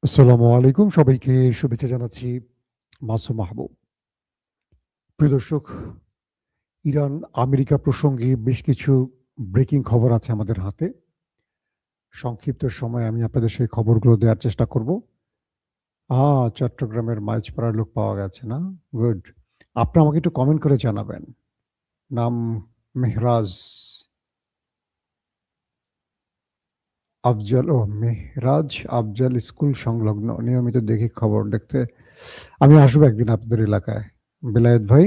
আসসালামু আলাইকুম, সবাইকে শুভেচ্ছা জানাচ্ছি। মাসুম মাহবুব। প্রিয় দর্শক, ইরান আমেরিকা প্রসঙ্গে বেশ কিছু ব্রেকিং খবর আছে আমাদের হাতে। সংক্ষিপ্ত সময়ে আমি আপনাদের সেই খবরগুলো দেওয়ার চেষ্টা করব। চট্টগ্রামের মাইজপাড়ার লোক পাওয়া গেছে না? গুড। আপনি আমাকে একটু কমেন্ট করে জানাবেন। নাম মেহরাজ আফজাল। মেহরাজ আফজাল স্কুল সংলগ্ন। নিয়মিত দেখি খবর দেখতে। আমি আসবো একদিন আপনাদের এলাকায়। বেলায়েত ভাই।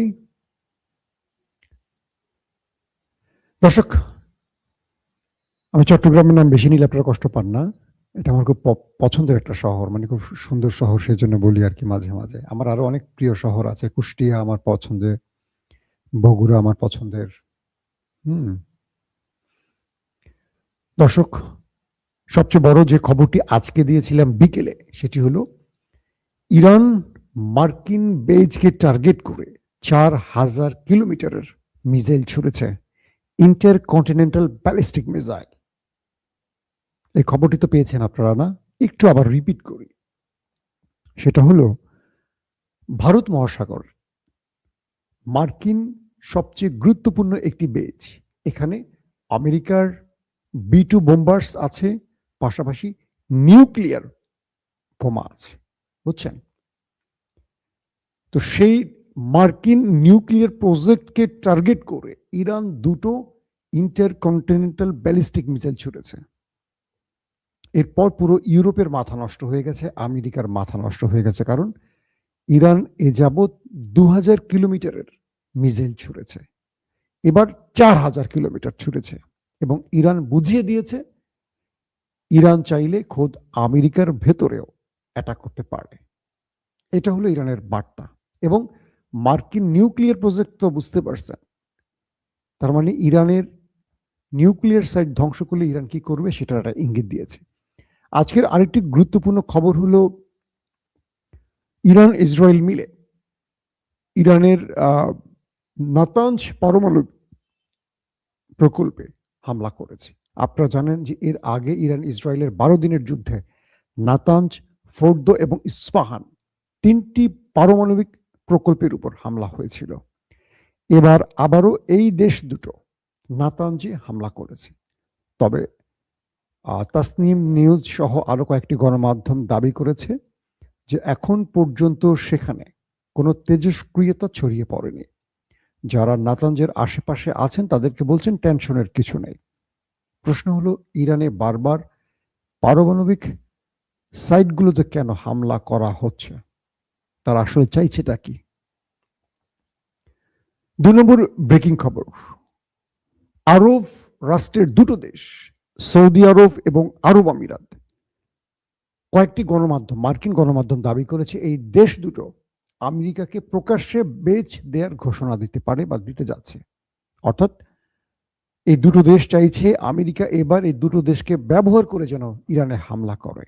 দর্শক, আমি চট্টগ্রামের নাম বেশি নিলে আপনারা কষ্ট পান না। এটা আমার খুব পছন্দের একটা শহর, মানে খুব সুন্দর শহর, সেজন্য বলি আর কি মাঝে মাঝে। আমার আরো অনেক প্রিয় শহর আছে। কুষ্টিয়া আমার পছন্দের, বগুড়া আমার পছন্দের। হুম। দর্শক, সবচেয়ে বড় যে খবরটি আজকে দিয়েছিলাম বিকেলে, সেটি হলো ইরান মার্কিন বেজকে টার্গেট করে 4,000 কিলোমিটারের মিসাইল ছুড়েছে। Intercontinental ballistic missile. এই খবরটি তো পেয়েছেন আপনারা, না? একটু আবার রিপিট করি। সেটা হলো ভারত মহাসাগর মার্কিন সবচেয়ে গুরুত্বপূর্ণ একটি বেজ। এখানে আমেরিকার B2 বোম্বার্স আছে, পাশাপাশি নিউক্লিয়ার বোমা আছে। বুঝছেন? তো সেই মার্কিন নিউক্লিয়ার প্রজেক্টকে টার্গেট করে ইরান দুটো ইন্টারকন্টিনেন্টাল ব্যালিস্টিক মিসাইল ছুড়েছে। এরপর পুরো ইউরোপের মাথা নষ্ট হয়ে গেছে, আমেরিকার মাথা নষ্ট হয়ে গেছে। কারণ ইরান এ যাবৎ 2,000 কিলোমিটারের মিসাইল ছুড়েছে, এবার 4,000 কিলোমিটার ছুড়েছে। এবং ইরান বুঝিয়ে দিয়েছে ইরান চাইলে খোদ আমেরিকার ভেতরেও অ্যাটাক করতে পারে। এটা হলো ইরানের বার্তা। এবং মার্কিন নিউক্লিয়ার প্রজেক্ট তো বুঝতে পারছেন, তার মানে ইরানের নিউক্লিয়ার সাইট ধ্বংস করলে ইরান কি করবে সেটার একটা ইঙ্গিত দিয়েছে। আজকের আরেকটি গুরুত্বপূর্ণ খবর হলো ইরান ইসরায়েল মিলে ইরানের নাতানজ পারমাণবিক প্রকল্পে হামলা করেছে। আপনারা জানেন যে এর আগে ইরান ইসরায়েলের 12 দিনের যুদ্ধে নাতানজ, ফোর্দো এবং ইস্পাহান 3টি পারমাণবিক প্রকল্পের উপর হামলা হয়েছিল। এবার আবারও এই দেশ দুটো নাতানজে হামলা করেছে। তবে তাসনিম নিউজ সহ আরো কয়েকটি গণমাধ্যম দাবি করেছে যে এখন পর্যন্ত সেখানে কোনো তেজস্ক্রিয়তা ছড়িয়ে পড়েনি। যারা নাতানজের আশেপাশে আছেন তাদেরকে বলছেন টেনশনের কিছু নেই। প্রশ্ন হলো ইরানে বারবার পারমাণবিক সাইটগুলোতে কেন হামলা করা হচ্ছে? তারা আসলে চাইছেটা কি? 2 নম্বর ব্রেকিং খবর, আরব রাষ্ট্রের দুটো দেশ, সৌদি আরব এবং আরব আমিরাত, কয়েকটি গণমাধ্যম, মার্কিন গণমাধ্যম দাবি করেছে এই দেশ দুটো আমেরিকাকে প্রকাশ্যে বেচ দেওয়ার ঘোষণা দিতে পারে বা দিতে যাচ্ছে। অর্থাৎ এই দুটো দেশ চাইছে আমেরিকা এবার এই দুটো দেশকে ব্যবহার করে যেন ইরানে হামলা করে,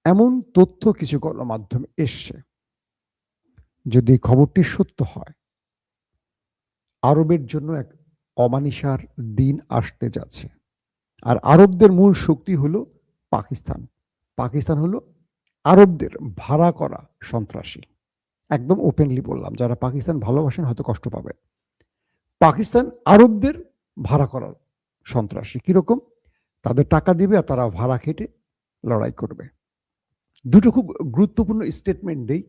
এমন তথ্য কিছু গণমাধ্যমে এসছে। যদি খবরটি সত্য হয়, আরবের জন্য এক অমানিসার দিন আসতে যাচ্ছে। আর আরবদের মূল শক্তি হলো পাকিস্তান। পাকিস্তান হলো আরবদের ভাড়া করা সন্ত্রাসী। একদম ওপেনলি বললাম, যারা পাকিস্তান ভালোবাসেন হয়তো কষ্ট পাবে। পাকিস্তান আরবদের ভাড়া করার সন্ত্রাসী। কিরকম? তাদের টাকা দিবে আর তারা ভাড়া খেটে লড়াই করবে। দুটো খুব গুরুত্বপূর্ণ স্টেটমেন্ট দেই।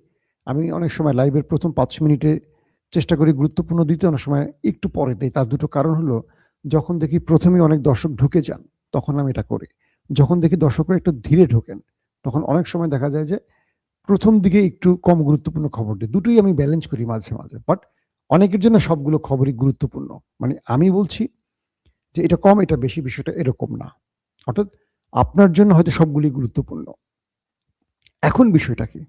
আমি অনেক সময় লাইভের প্রথম 5 মিনিটে চেষ্টা করি গুরুত্বপূর্ণ দিতে, অনেক সময় একটু পরে দেই। তার দুটো কারণ হলো, যখন দেখি প্রথমে অনেক দর্শক ঢুকে যান তখন আমি এটা করি। যখন দেখি দর্শকরা একটু ধীরে ঢোকেন তখন অনেক সময় দেখা যায় যে প্রথম দিকে একটু কম গুরুত্বপূর্ণ খবর দিই। দুটোই আমি ব্যালেন্স করি মাঝে মাঝে। বাট অনেকের জন্য সবগুলো খবরই গুরুত্বপূর্ণ। মানে আমি বলছি যে এটা কম এটা বেশি, বিষয়টা এরকম না। অর্থাৎ আপনার জন্য হয়তো সবগুলি গুরুত্বপূর্ণ। এখন বিষয়টা কি?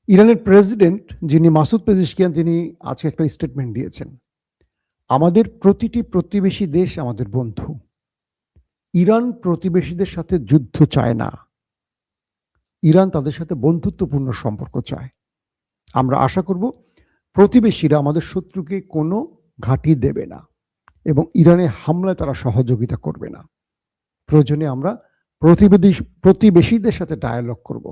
ইরানের প্রেসিডেন্ট যিনি মাসুদ পেজিশকিয়ান, তিনি আজকে একটা স্টেটমেন্ট দিয়েছেন। আমাদের প্রতিটি প্রতিবেশী দেশ আমাদের বন্ধু। ইরান প্রতিবেশীদের সাথে যুদ্ধ চায় না, ইরান তাদের সাথে বন্ধুত্বপূর্ণ সম্পর্ক চায়। আমরা আশা করব প্রতিবেশীরা আমাদের শত্রুকে কোনো ঘাঁটি দেবে না এবং ইরানে হামলায় তারা সহযোগিতা করবে না। প্রয়োজনে আমরা প্রতিবেশীদের সাথে ডায়ালগ করব,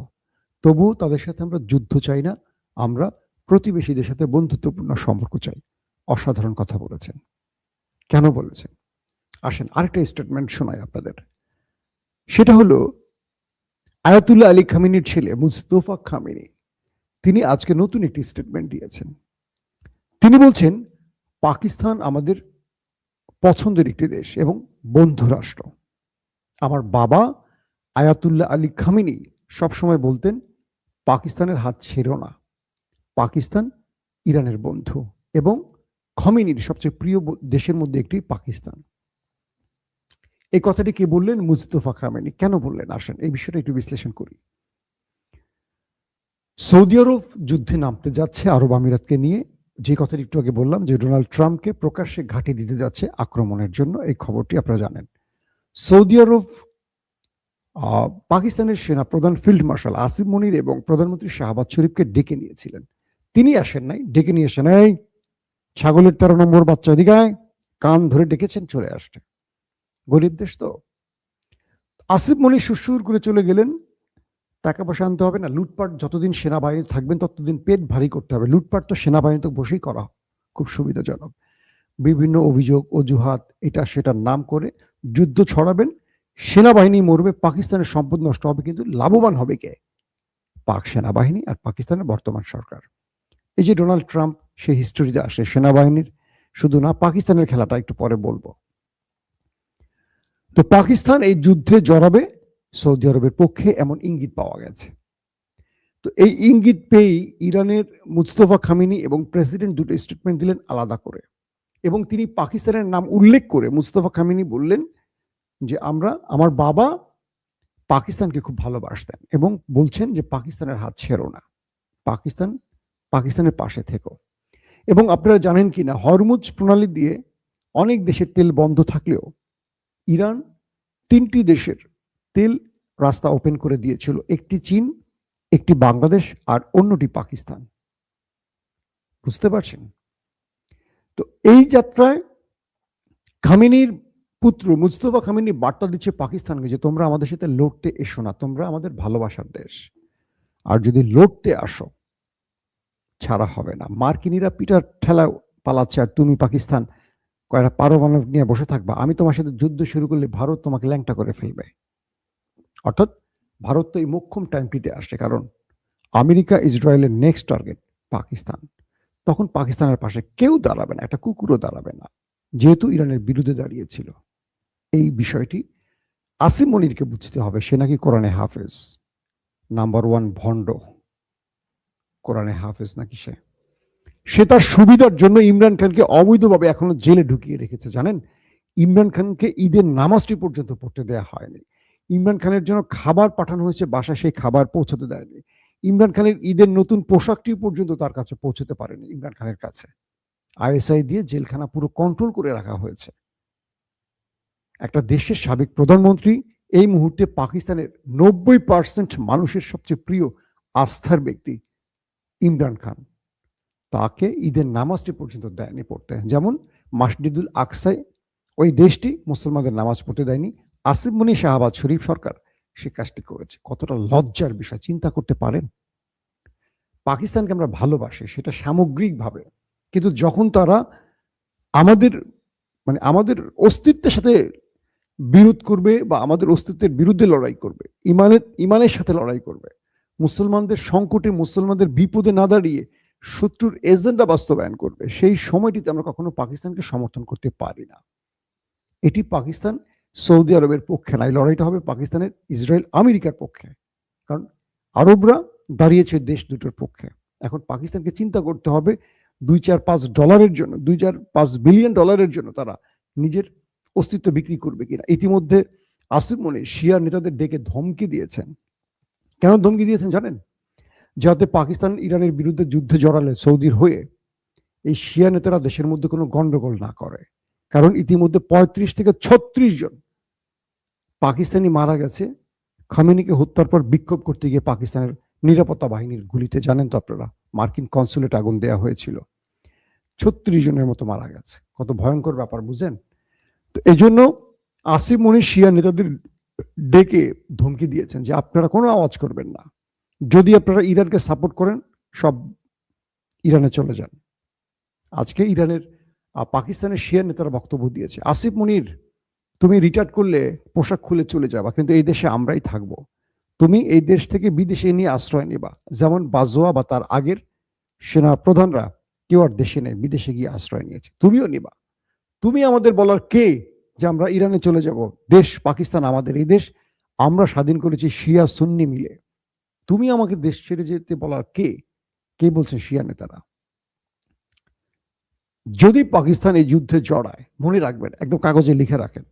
তবুও তাদের সাথে আমরা যুদ্ধ চাই না, আমরা প্রতিবেশীদের সাথে বন্ধুত্বপূর্ণ সম্পর্ক চাই। অসাধারণ কথা বলেছেন। কেন বলেছেন? আসেন আরেকটা স্টেটমেন্ট শোনাই আপনাদের। সেটা হলো আয়াতুল্লাহ আলী খামেনির ছেলে মুস্তফা খামেনি, তিনি আজকে নতুন একটি স্টেটমেন্ট দিয়েছেন। তিনি বলছেন পাকিস্তান আমাদের পছন্দের একটি দেশ এবং বন্ধু রাষ্ট্র। আমার বাবা আয়াতুল্লাহ আলী খামেনি সবসময় বলতেন পাকিস্তানের হাত ছেড়ো না, পাকিস্তান ইরানের বন্ধু, এবং খমেনির সবচেয়ে প্রিয় দেশের মধ্যে একটি পাকিস্তান। এই কথাটি কে বললেন? মুস্তফা খামেনি। কেন বললেন? আসেন এই বিষয়টা একটু বিশ্লেষণ করি। সৌদি আরব যুদ্ধে নামতে যাচ্ছে আরব আমিরাতকে নিয়ে, যে কথাটি একটু আগে বললাম যে ডোনাল্ড ট্রাম্পকে প্রকাশ্যে ঘাঁটি দিতে যাচ্ছে আক্রমণের জন্য, এই খবরটি আপনারা জানেন। সৌদি আরব পাকিস্তানের সেনা প্রধান ফিল্ড মার্শাল আসিফ মনির এবং প্রধানমন্ত্রী শাহবাজ শরীফকে ডেকে নিয়েছিলেন। তিনি আসেন নাই, ডেকে নিয়ে এসেন, এই ছাগলের 13 নম্বর বাচ্চা এদিকে কান ধরে ডেকেছেন, চলে আসছে। গরিব দেশ তো। আসিফ মনির সুসুর করে চলে গেলেন, টাকা পয়সা আনতে হবে না, লুটপাট যতদিন সেনাবাহিনী থাকবেন ততদিন পেট ভারী করতে হবে। লুটপাট তো সেনাবাহিনীতে বসেই করা খুব সুবিধাজনক। বিভিন্ন অভিযোগ অজুহাত এটা সেটার নাম করে যুদ্ধ ছড়াবেন, সেনাবাহিনী মরবে, পাকিস্তানের সম্পদ নষ্ট হবে, কিন্তু লাভবান হবে কে? পাক সেনাবাহিনী আর পাকিস্তানের বর্তমান সরকার। এই যে ডোনাল্ড ট্রাম্প, সে হিস্টোরিতে আসে সেনাবাহিনীর শুধু না, পাকিস্তানের খেলাটা একটু পরে বলবো। তো পাকিস্তান এই যুদ্ধে জড়াবে সৌদি আরবের পক্ষে, এমন ইঙ্গিত পাওয়া গেছে। তো এই ইঙ্গিত পেয়েই ইরানের মুস্তফা খামেনি এবং প্রেসিডেন্ট দুটো স্টেটমেন্ট দিলেন আলাদা করে, এবং তিনি পাকিস্তানের নাম উল্লেখ করে মুস্তফা খামেনি বললেন যে আমার বাবা পাকিস্তানকে খুব ভালোবাসতেন এবং বলছেন যে পাকিস্তানের হাত ছেড়ো না, পাকিস্তানের পাশে থেকো। এবং আপনারা জানেন কি না, হরমুজ প্রণালী দিয়ে অনেক দেশের তেল বন্ধ থাকলেও ইরান 3টি দেশের তেল রাস্তা ওপেন করে দিয়েছিল, একটি চীন, একটি বাংলাদেশ আর অন্যটি পাকিস্তান। বুঝতে পারছেন? তো এই যাত্রায় খামেনির পুত্র মুস্তফা খামেনি বার্তা দিচ্ছে পাকিস্তানকে যে তোমরা আমাদের সাথে লড়তে এসো না, তোমরা আমাদের ভালোবাসার দেশ, আর যদি লড়তে আসো ছাড়া হবে না। মার্কিনীরা পিটার ঠেলা পালাচ্ছে আর তুমি পাকিস্তান কয়টা পারমাণবিক নিয়ে বসে থাকবা, আমি তোমার সাথে যুদ্ধ শুরু করলে ভারত তোমাকে ল্যাংটা করে ফেলবে। অর্থাৎ ভারত তো এই মোক্ষম টাইমটিতে আসছে, কারণ আমেরিকা ইসরায়েলের নেক্সট টার্গেট পাকিস্তান। তখন পাকিস্তানের পাশে কেউ দাঁড়াবে না, একটা কুকুরও দাঁড়াবে না, যেহেতু ইরানের বিরুদ্ধে দাঁড়িয়েছিল। এই বিষয়টি আসিম মনিরকে বুঝতে হবে, সে নাকি কোরআনে হাফেজ, নাম্বার 1 ভণ্ড, কোরআনে হাফেজ নাকি সে তার সুবিধার জন্য ইমরান খানকে অবৈধভাবে এখনো জেলে ঢুকিয়ে রেখেছে। জানেন, ইমরান খানকে ঈদের নামাজটি পর্যন্ত পড়তে দেওয়া হয়নি। ইমরান খানের জন্য খাবার পাঠানো হয়েছে বাসায়, সেই খাবার পৌঁছতে দেয়নি। ইমরান খানের ঈদের নতুন পোশাকটি পর্যন্ত তার কাছে পৌঁছতে পারেনি ইমরান খানের কাছে। আইএসআই দিয়ে জেলখানা পুরো কন্ট্রোল করে রাখা হয়েছে। একটা দেশের সাবেক প্রধানমন্ত্রী এই মুহূর্তে পাকিস্তানের 90% মানুষের সবচেয়ে প্রিয় আস্থার ব্যক্তি ইমরান খান, তাকে ঈদের নামাজটি পর্যন্ত দেয়নি পড়তে। যেমন মসজিদুল আকসায় ওই দেশটি মুসলমানদের নামাজ পড়তে দেয়নি, আসিফ মনি শাহবাজ শরীফ সরকার সে কাজটি করেছে। কতটা লজ্জার বিষয় চিন্তা করতে পারেন? পাকিস্তানকে আমরা ভালোবাসি সেটা সামগ্রিকভাবে, কিন্তু যখন তারা আমাদের অস্তিত্বের সাথে বিরোধ করবে বা আমাদের অস্তিত্বের বিরুদ্ধে লড়াই করবে, ইমানের সাথে লড়াই করবে, মুসলমানদের সংকটে মুসলমানদের বিপদে না দাঁড়িয়ে শত্রুর এজেন্ডা বাস্তবায়ন করবে, সেই সময়টিতে আমরা কখনো পাকিস্তানকে সমর্থন করতে পারি না। এটি পাকিস্তান সৌদি আরবের পক্ষে না, এই লড়াইটা হবে পাকিস্তানের ইসরায়েল আমেরিকার পক্ষে, কারণ আরবরা দাঁড়িয়েছে দেশ দুটোর পক্ষে। এখন পাকিস্তানকে চিন্তা করতে হবে $2-4-5 বিলিয়ন জন্য তারা নিজের অস্তিত্ব বিক্রি করবে কিনা। ইতিমধ্যে আসিফ মনির শিয়া নেতাদের ডেকে ধমকি দিয়েছেন। কেন ধমকি দিয়েছেন জানেন? যাতে পাকিস্তান ইরানের বিরুদ্ধে যুদ্ধে জড়ালে সৌদির হয়ে এই শিয়া নেতারা দেশের মধ্যে কোনো গন্ডগোল না করে, কারণ ইতিমধ্যে 35 থেকে 36 জন পাকিস্তানি মারা গেছে খামেনিকে হত্যার পর বিক্ষোভ করতে গিয়ে পাকিস্তানের নিরাপত্তা বাহিনীর গুলিতে। জানেন তো আপনারা, মার্কিন কনসুলেট আগুন দেওয়া হয়েছিল, 36 জনের মতো মারা গেছে। কত ভয়ঙ্কর ব্যাপার বুঝেন? তো এই জন্য আসিফ মনির শিয়া নেতাদের ডেকে ধমকি দিয়েছেন যে আপনারা কোনো আওয়াজ করবেন না, যদি আপনারা ইরানকে সাপোর্ট করেন সব ইরানে চলে যান। আজকে ইরানের পাকিস্তানের শিয়া নেতারা বক্তব্য দিয়েছে, আসিফ মুনির তুমি রিটায়ার করলে পোশাক খুলে চলে যাবা, কিন্তু এই দেশে আমরাই থাকবো, তুমি এই দেশ থেকে বিদেশে নিয়ে আশ্রয় নেবা, যেমন বাজওয়া বা তার আগের সেনা প্রধানরা কেউ আর দেশে নেই, বিদেশে গিয়ে আশ্রয় নিয়েছে, তুমিও নিবা। তুমি আমাদের বলার কে যে আমরা ইরানে চলে যাব? দেশ পাকিস্তান আমাদের, এই দেশ আমরা স্বাধীন করেছি শিয়া সুন্নি মিলে, তুমি আমাকে দেশ ছেড়ে যেতে বলার কে? কে বলছেন? শিয়া নেতারা। যদি পাকিস্তান এই যুদ্ধে জড়ায়, মনে রাখবেন, একদম কাগজে লিখে রাখেন,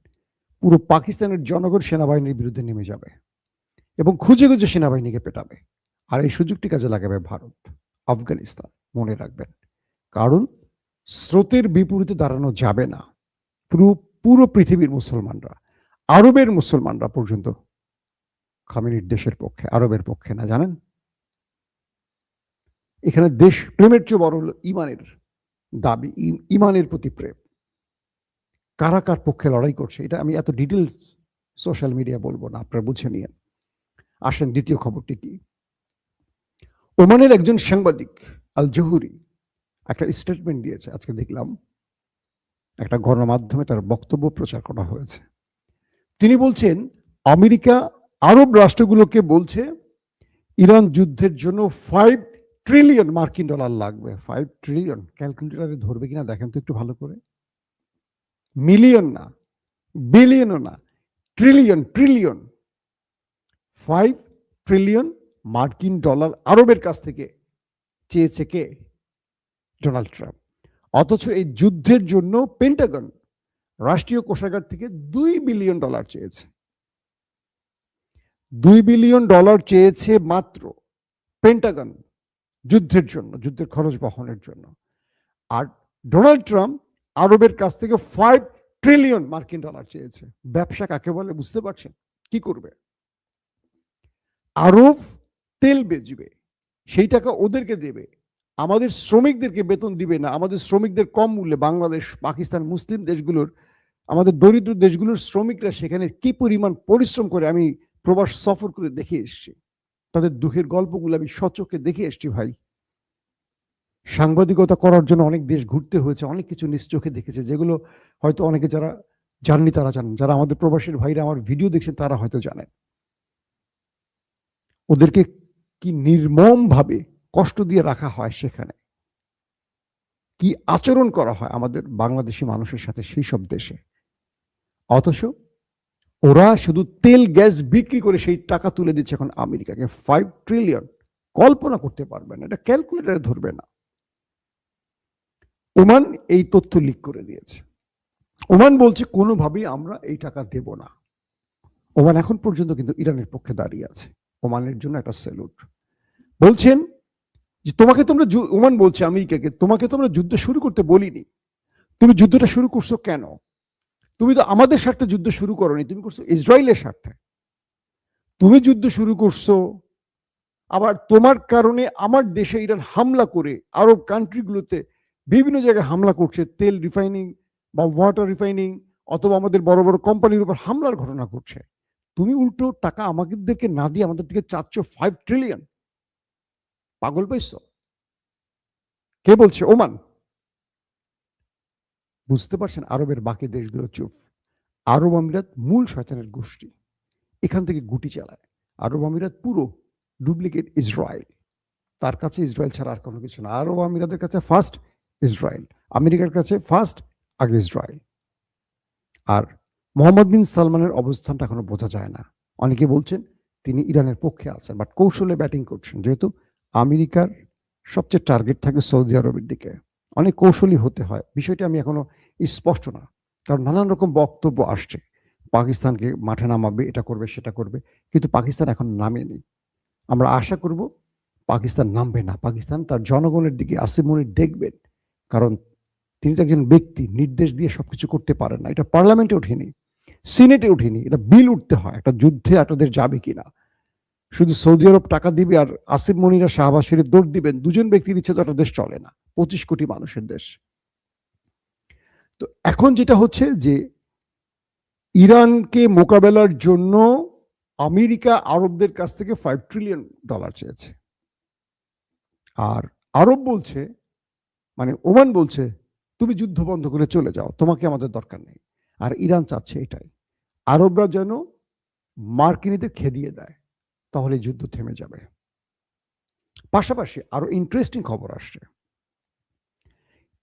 পুরো পাকিস্তানের জনগণ সেনাবাহিনীর বিরুদ্ধে নেমে যাবে এবং খুঁজে খুঁজে সেনাবাহিনীকে পেটাবে, আর এই সুযোগটি কাজে লাগাবে ভারত, আফগানিস্তান। মনে রাখবেন, কারণ স্রোতের বিপরীতে দাঁড়ানো যাবে না। পুরো পুরো পৃথিবীর মুসলমানরা, আরবের মুসলমানরা পর্যন্ত খামেনির দেশের পক্ষে, আরবের পক্ষে না, জানেন? এখানে দেশ প্রেমের চেয়ে বড় হলো ইমানের দাবি, ইমানের প্রতি প্রেম। কারা কার পক্ষে লড়াই করছে এটা আমি এত ডিটেলস সোশ্যাল মিডিয়া বলবো না, আপনারা বুঝে নিয়েন। আসেন দ্বিতীয় খবরটি কি। ওমানের একজন সাংবাদিক আল জহুরি একটা স্টেটমেন্ট দিয়েছে, আজকে দেখলাম একটা গণমাধ্যমে তার বক্তব্য প্রচার করা হয়েছে। তিনি বলছেন আমেরিকা আরব রাষ্ট্রগুলোকে বলছে ইরান যুদ্ধের জন্য 5 ট্রিলিয়ন মার্কিন ডলার লাগবে। 5 ট্রিলিয়ন ক্যালকুলেটরে ধরবে কিনা দেখেন তো একটু ভালো করে। মিলিয়ন না, বিলিয়নও না, ট্রিলিয়ন, ট্রিলিয়ন। 5 ট্রিলিয়ন মার্কিন ডলার আরবের কাছ থেকে চেয়েছে কে? Donald Trump. অথচ এই যুদ্ধের জন্য পেন্টাগন রাষ্ট্রীয় কোষাগার থেকে $2 বিলিয়ন চেয়েছে। $2 বিলিয়ন চেয়েছে মাত্র পেন্টাগন যুদ্ধের জন্য, যুদ্ধের খরচ বহনের জন্য। আর ডোনাল্ড ট্রাম্প আরবের কাছ থেকে 5 ট্রিলিয়ন মার্কিন ডলার চেয়েছে। ব্যবসা কাকে বলে বুঝতে পারছেন? কি করবে? আরব তেল বেচবে, সেই টাকা ওদেরকে দেবে, আমাদের শ্রমিকদেরকে বেতন দিবে না। আমাদের শ্রমিকদের কম মূল্যে, বাংলাদেশ, পাকিস্তান, মুসলিম দেশগুলোর, আমাদের দরিদ্র দেশগুলোর শ্রমিকরা সেখানে কি পরিমাণ পরিশ্রম করে আমি প্রবাস সফর করে দেখে এসছি, তাদের দুঃখের গল্পগুলো আমি সচক্ষে দেখে এসছি ভাই। সাংবাদিকতা করার জন্য অনেক দেশ ঘুরতে হয়েছে, অনেক কিছু নিজ চোখে দেখেছে, যেগুলো হয়তো অনেকে যারা জাননি তারা জানেন, যারা আমাদের প্রবাসীর ভাইরা আমার ভিডিও দেখছেন তারা হয়তো জানেন। ওদেরকে কি নির্মম ভাবে কষ্ট দিয়ে রাখা হয় সেখানে, কি আচরণ করা হয় আমাদের বাংলাদেশি মানুষের সাথে সেই সব দেশে। অথচ ওরা শুধু তেল গ্যাস বিক্রি করে সেই টাকা তুলে দিচ্ছে এখন আমেরিকাকে। 5 ট্রিলিয়ন কল্পনা করতে পারবে না, এটা ক্যালকুলেটারে ধরবে না। ওমান এই তথ্য লিক করে দিয়েছে। ওমান বলছে কোনোভাবেই আমরা এই টাকা দেব না। ওমান এখন পর্যন্ত কিন্তু ইরানের পক্ষে দাঁড়িয়ে আছে। ওমানের জন্য একটা স্যালুট। বলছেন যে তোমাকে তোমরা, ওমান বলছে আমেরিকাকে, তোমাকে তোমরা যুদ্ধ শুরু করতে বলিনি, তুমি যুদ্ধটা শুরু করছো কেন? তুমি তো আমাদের স্বার্থে যুদ্ধ শুরু করোনি, তুমি করছো ইসরায়েলের স্বার্থে। তুমি যুদ্ধ শুরু করছো, আবার তোমার কারণে আমার দেশে ইরান হামলা করে আরব কান্ট্রিগুলোতে বিভিন্ন জায়গায় হামলা করছে, তেল রিফাইনিং বা ওয়াটার রিফাইনিং অথবা আমাদের বড় বড় কোম্পানির উপর হামলার ঘটনা ঘটছে। তুমি উল্টো টাকা আমাদেরকে না দিয়ে আমাদের দিকে চাচ্ছ 5 ট্রিলিয়ন। পাগল পাইছ? কে বলছে? ওমান। বুঝতে পারছেন? আরবের বাকি দেশগুলো চুপ। আরব আমিরাত মূল শয়তানের গোষ্ঠী, এখান থেকে গুটি চালায়। আরব আমিরাত পুরো ডুপ্লিকেট ইসরায়েল, তার কাছে ইসরায়েল ছাড়া আর কোনো কিছু না। আরব আমিরাতের কাছে ফার্স্ট ইসরায়েল, আমেরিকার কাছে ফার্স্ট, আগে ইসরায়েল। আর মোহাম্মদ বিন সালমানের অবস্থানটা এখনো বোঝা যায় না। অনেকে বলছেন তিনি ইরানের পক্ষে আছেন, বাট কৌশলে ব্যাটিং করছেন, যেহেতু আমেরিকার সবচেয়ে টার্গেট থাকে সৌদি আরবের দিকে। অনেক কৌশলী হতে হয়, বিষয়টি আমি এখনো স্পষ্ট না, কারণ নানান রকম বক্তব্য আসছে পাকিস্তানকে মাঠে নামাবে, এটা করবে সেটা করবে, কিন্তু পাকিস্তান এখন নামেনি। আমরা আশা করব পাকিস্তান নামবে না। পাকিস্তান তার জনগণের দিকে আসিফ মনির দেখবেন, কারণ তিনি তো একজন ব্যক্তি, নির্দেশ দিয়ে সবকিছু করতে পারেন না। এটা পার্লামেন্টে ওঠেনি, সিনেটে ওঠেনি, এটা বিল উঠতে হয় একটা যুদ্ধে এতদের যাবে কিনা। শুধু সৌদি আরব টাকা দিবে আর আসিফ মনিরা শাহবাজ শরীফ দৌড় দিবেন, দুজন ব্যক্তির ইচ্ছে তো একটা দেশ চলে না, 25 কোটি মানুষের দেশ। তো এখন যেটা হচ্ছে যে ইরানকে মোকাবেলার জন্য আমেরিকা আরবদের কাছ থেকে $5 ট্রিলিয়ন চেয়েছে। আর আরব বলছে, মানে ওমান বলছে, তুমি যুদ্ধ বন্ধ করে চলে যাও, তোমাকে আমাদের দরকার নেই। আর ইরান চাচ্ছে এটাই, আরবরা যেন মার্কিনীদের খেদিয়ে দেয়, তাহলে যুদ্ধ থেমে যাবে। পাশাপাশি আরো ইন্টারেস্টিং খবর আসছে,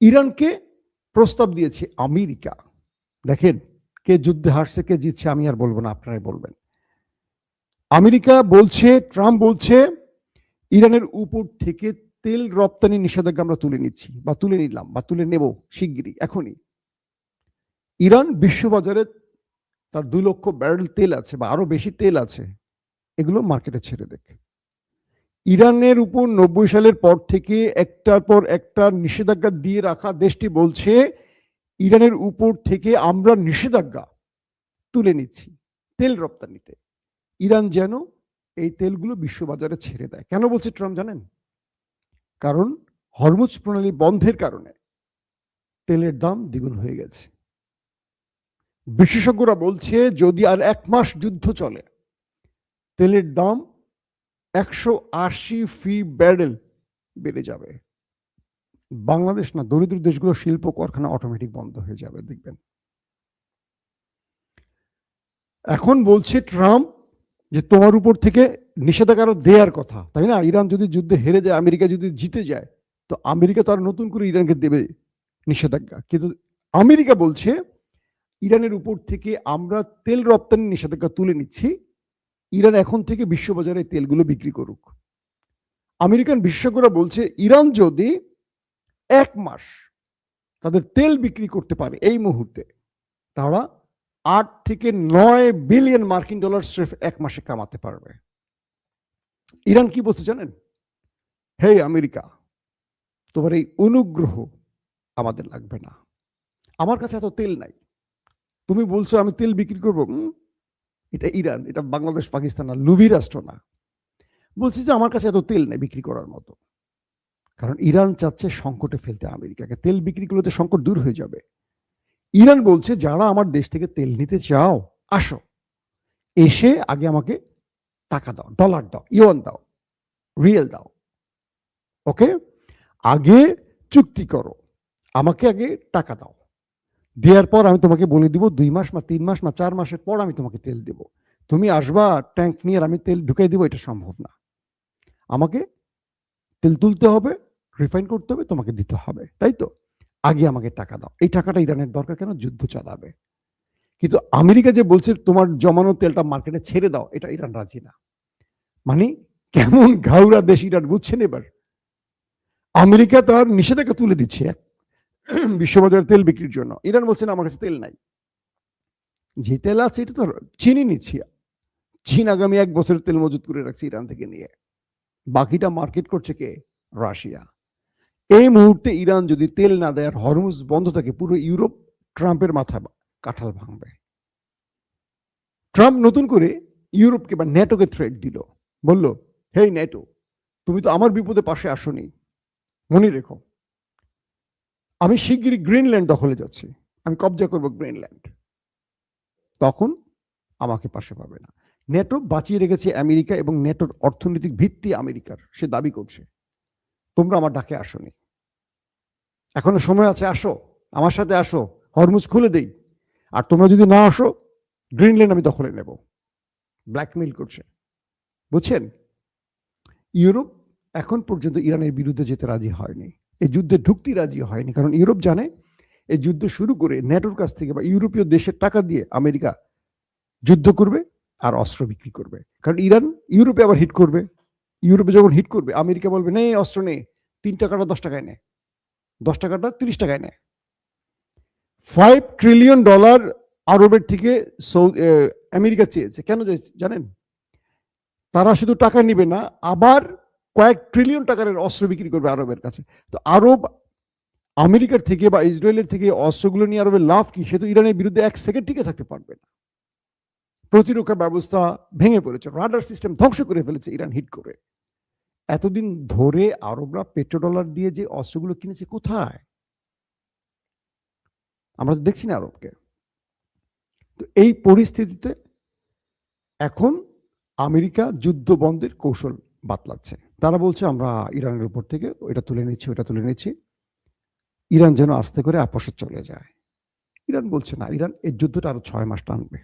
ইরানকে প্রস্তাব দিয়েছে আমেরিকা। দেখেন, কে যুদ্ধে হারছে কে জিতছে আমি আর বলবো না, আপনারাই বলবেন। আমেরিকা বলছে, ট্রাম্প বলছে, ইরানের উপর থেকে তেল রপ্তানি নিষেধাজ্ঞা আমরা তুলে নিচ্ছি, বা তুলে নিলাম, বা তুলে নেব শিগগিরই, এখনই। ইরান বিশ্ববাজারে তার 2 লক্ষ ব্যারেল তেল আছে, বা আরো বেশি তেল আছে, এগুলো মার্কেটে ছেড়ে দেখ। ইরানের উপর 90 সালের পর থেকে একটার পর একটা নিষেধাজ্ঞা দিয়ে রাখা দেশটি বলছে, ইরানের উপর থেকে আমরা নিষেধাজ্ঞা তুলে নিচ্ছি তেল রপ্তানিতে। ইরান যেন এই তেলগুলো বিশ্ববাজারে ছেড়ে দেয়। কেন বলছে ট্রাম্প জানেন? কারণ হরমুজ প্রণালী বন্ধের কারণে তেলের দাম দ্বিগুণ হয়ে গেছে। বিশেষজ্ঞরা বলছে যদি আর 1 মাস যুদ্ধ চলে, তেলের দাম 180 ফি ব্যারেল বেড়ে যাবে। বাংলাদেশ না, দরিদ্র দেশগুলো শিল্প কারখানা অটোমেটিক বন্ধ হয়ে যাবে, দেখবেন। এখন বলছে ট্রাম্প যে তোমার উপর থেকে নিষেধাজ্ঞা দেওয়ার কথা, তাই না? ইরান যদি যুদ্ধে হেরে যায়, আমেরিকা যদি জিতে যায়, তো আমেরিকা তো আর নতুন করে ইরানকে দেবে নিষেধাজ্ঞা। কিন্তু আমেরিকা বলছে ইরানের উপর থেকে আমরা তেল রপ্তানি নিষেধাজ্ঞা তুলে নিচ্ছি, ইরান এখন থেকে বিশ্ববাজারে তেলগুলো বিক্রি করুক। আমেরিকান বিশেষজ্ঞরা বলছে ইরান যদি 1 মাস তাদের তেল বিক্রি করতে পারে এই মুহূর্তে, তারা 8 থেকে 9 বিলিয়ন মার্কিন ডলার সির্ফ 1 মাসে কামাতে পারবে। ইরান কি বলছে জানেন? হে আমেরিকা, তোমার এই অনুগ্রহ আমাদের লাগবে না, আমার কাছে এত তেল নাই, তুমি বলছো আমি তেল বিক্রি করবো। এটা ইরান, এটা বাংলাদেশ পাকিস্তান না, লুবি রাষ্ট্র না। বলছি যে আমার কাছে এত তেল নেই বিক্রি করার মতো। কারণ ইরান চাচ্ছে সংকটে ফেলতে আমেরিকাকে, তেল বিক্রি করলে তো সংকট দূর হয়ে যাবে। ইরান বলছে যারা আমার দেশ থেকে তেল নিতে চাও আসো, এসে আগে আমাকে টাকা দাও, ডলার দাও, ইউয়ান দাও, রিয়েল দাও, ওকে? আগে চুক্তি করো, আমাকে আগে টাকা দাও, দেওয়ার পর আমি তোমাকে বলে দিব 2 মাস বা 3 মাস বা 4 মাসের পর আমি তোমাকে তেল দেব। তুমি আসবা ট্যাঙ্ক নিয়ে, আমি তেল ঢুকাই দিব, এটা সম্ভব না। আমাকে তেল তুলতে হবে, রিফাইন করতে হবে, তোমাকে দিতে হবে, তাই তো? আগে আমাকে টাকা দাও। এই টাকাটা ইরানের দরকার, কেন? যুদ্ধ চালাবে। কিন্তু আমেরিকা যে বলছে তোমার জমানো তেলটা মার্কেটে ছেড়ে দাও, এটা ইরান রাজি না। মানে কেমন ঘাউরা দেশ ইরান, বুঝছেন? এবার আমেরিকা তার নিষেধাজ্ঞা তুলে দিচ্ছে বিশ্ববাজারে তেল বিক্রির জন্য, ইরান বলছে না আমার কাছে তেল নাই। যে তেল আছে এটা তো চিনি নিচ্ছি, চীন আগামী 1 বছরের তেল মজুত করে রাখছে ইরান থেকে নিয়ে, বাকিটা মার্কেট করছে কে? রাশিয়া। এই মুহূর্তে ইরান যদি তেল না দেয় আর হরমুজ বন্ধ থাকে, পুরো ইউরোপ ট্রাম্পের মাথায় কাঁঠাল ভাঙবে। ট্রাম্প নতুন করে ইউরোপকে বা ন্যাটোকে থ্রেট দিল, বলল হেই ন্যাটো, তুমি তো আমার বিপদে পাশে আসোনি, মনে রেখো আমি শিগগিরই গ্রিনল্যান্ড দখলে যাচ্ছি, আমি কবজা করব গ্রিনল্যান্ড, তখন আমাকে পাশে পাবে না। ন্যাটো বাঁচিয়ে রেখেছে আমেরিকা, এবং ন্যাটোর অর্থনৈতিক ভিত্তি আমেরিকার, সে দাবি করছে তোমরা আমার ডাকে আসোনি, এখনো সময় আছে, আসো আমার সাথে, আসো, হরমুজ খুলে দেই, আর তোমরা যদি না আসো গ্রিনল্যান্ড আমি দখলে নেব। ব্ল্যাকমেইল করছে, বুঝছেন? ইউরোপ এখন পর্যন্ত ইরানের বিরুদ্ধে যেতে রাজি হয়নি, এই যুদ্ধে ঢুকতে রাজি হয়নি, কারণ ইউরোপ জানে এই যুদ্ধ শুরু করে ন্যাটোর কাছ থেকে বা ইউরোপীয় দেশের টাকা দিয়ে আমেরিকা যুদ্ধ করবে আর অস্ত্র বিক্রি করবে। কারণ ইরান ইউরোপে আবার হিট করবে, ইউরোপে যখন হিট করবে আমেরিকা বলবে নেই অস্ত্র নেই, 3 টাকাটা 10 টাকায় নেয়, 10 টাকাটা 30 টাকায় নেয়। $5 ট্রিলিয়ন আরবের থেকে আমেরিকা চেয়েছে। কেন জানেন? তারা শুধু টাকা নিবে না, আবার কয়েক ট্রিলিয়ন টাকার অস্ত্র বিক্রি করবে আরবের কাছে। তো আরব আমেরিকার থেকে বা ইসরায়েলের থেকে অস্ত্রগুলো নিয়ে আরবের লাভ কি? সে তো ইরানের বিরুদ্ধে 1 সেকেন্ড টিকে থাকতে পারবে না। প্রতিরক্ষা ব্যবস্থা ভেঙে পড়েছে, রাডার সিস্টেম ধ্বংস করে ফেলেছে ইরান হিট করে। এতদিন ধরে আরবরা পেট্রোডলার দিয়ে যে অস্ত্রগুলো কিনেছে কোথায়? আমরা তো দেখছি না আরবকে। তো এই পরিস্থিতিতে এখন আমেরিকা যুদ্ধ বন্ধের কৌশল বাতলাচ্ছে। তারা বলছে আমরা ইরানের উপর থেকে এটা তুলে নিচ্ছি, ওটা তুলে নিচ্ছি, ইরান যেন আস্তে করে আপোষে চলে যায়। ইরান বলছে না, ইরান এই যুদ্ধটা আরো 6 মাস টানবে,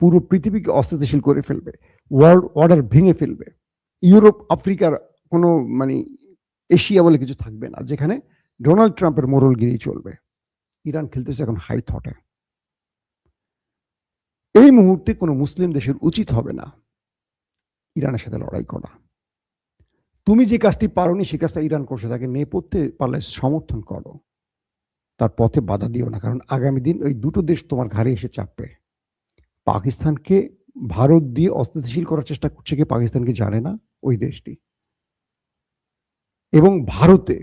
পুরো পৃথিবীকে অস্থিতিশীল করে ফেলবে, ওয়ার্ল্ড অর্ডার ভেঙে ফেলবে। ইউরোপ, আফ্রিকার কোনো মানে এশিয়া বলে কিছু থাকবে না, যেখানে ডোনাল্ড ট্রাম্পের মোড়লগিরি চলবে। ইরান খেলতেছে এখন হাই থটে। এই মুহূর্তে কোনো মুসলিম দেশের উচিত হবে না ইরানের সাথে লড়াই করা। তুমি যে কাজটি পারোনি সে কাজটা ইরান করছে, তাকে নেপথ্যে পারলে সমর্থন করো, তার পথে বাধা দিও না, কারণ আগামী দিন ওই দুটো দেশ তোমার ঘাড়ে এসে চাপবে। পাকিস্তানকে ভারত দিয়ে অস্থিতিশীল করার চেষ্টা করছে, কি পাকিস্তানকে জানে না ওই দেশটি। এবং ভারতে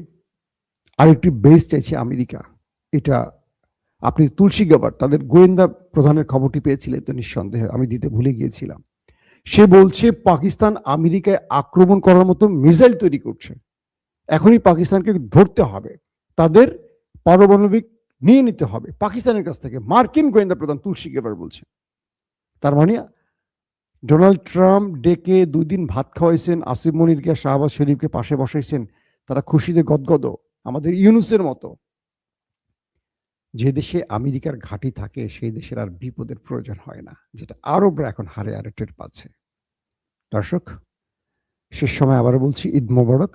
আরেকটি বেস চাইছে আমেরিকা। এটা আপনি তুলসী গাবার তাদের গোয়েন্দা প্রধানের খবরটি পেয়েছিলেন তো নিঃসন্দেহে, আমি দিতে ভুলে গিয়েছিলাম। সে বলছে পাকিস্তান আমেরিকায় আক্রমণ করার মতো মিসাইল তৈরি করছে, এখনই পাকিস্তানকে ধরতে হবে, তাদের পারমাণবিক নিয়ে নিতে হবে পাকিস্তানের কাছ থেকে। মার্কিন গোয়েন্দা প্রধান তুলসী গেবার বলছে। তার মানে ডোনাল্ড ট্রাম্প ডেকে 2 দিন ভাত খাওয়াইছেন, আসিফ মনিরকে, শাহবাজ শরীফকে পাশে বসাইছেন, তারা খুশিতে গদগদ, আমাদের ইউনুসের মতো। যে দেশে আমেরিকার ঘাঁটি থাকে সেই দেশের আর বিপদের প্রয়োজন হয় না, যেটা আরবরা এখন হারে হারে টের পাচ্ছে। দর্শক, শেষ সময় আবারও বলছি, ঈদ মোবারক,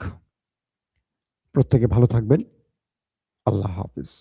প্রত্যেকে ভালো থাকবেন। আল্লাহ হাফিজ।